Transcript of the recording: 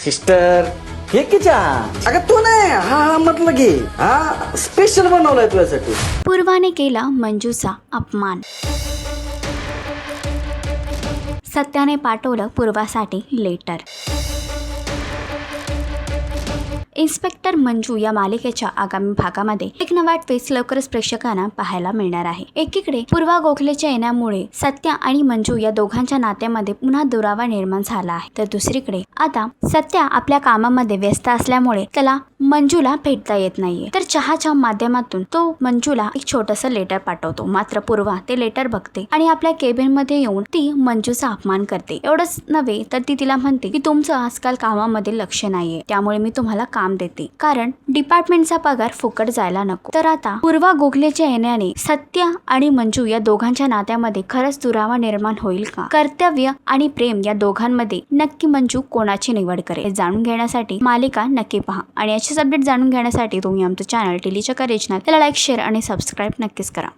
Sister हे की चहा? अगं तू नाही, हा म्हटलं की हा स्पेशल बनवलाय तुझ्यासाठी. पूर्वाने केला मंजूचा अपमान. सत्याने पाठवलं पूर्वासाठी लेटर. इन्स्पेक्टर मंजू या मालिकेच्या आगामी भागामध्ये एक नवा ट्विस्ट लवकरच प्रेक्षकांना पाहायला मिळणार आहे. एकीकडे पूर्वा गोखलेच्या येण्यामुळे सत्या आणि मंजू या दोघांच्या नात्यामध्ये पुन्हा दुरावा निर्माण झाला आहे, तर दुसरीकडे आता सत्या आपल्या कामामध्ये व्यस्त असल्यामुळे त्याला मंजूला भेटता येत नाहीये. तर चहाच्या माध्यमातून तो मंजूला एक छोटस लेटर पाठवतो. मात्र पूर्वा ते लेटर बघते आणि आपल्या केबिन मध्ये येऊन ती मंजूचा अपमान करते. एवढंच नव्हे तर ती तिला म्हणते की तुमचं आजकाल कामामध्ये लक्ष नाहीये, त्यामुळे मी तुम्हाला काम देते, कारण डिपार्टमेंटचा पगार फुकट जायला नको. तर आता पूर्वा गोखलेच्या येण्याने सत्या आणि मंजू या दोघांच्या नात्यामध्ये खरंच दुरावा निर्माण होईल का? कर्तव्य आणि प्रेम या दोघांमध्ये नक्की मंजू कोणाची निवड करेल हे जाणून घेण्यासाठी मालिका नक्की पहा. आणि याचीच अपडेट जाणून घेण्यासाठी तुम्ही आमचं चॅनल टेलीचक्कर रिजनल याला लाईक, शेअर आणि सबस्क्राईब नक्कीच करा.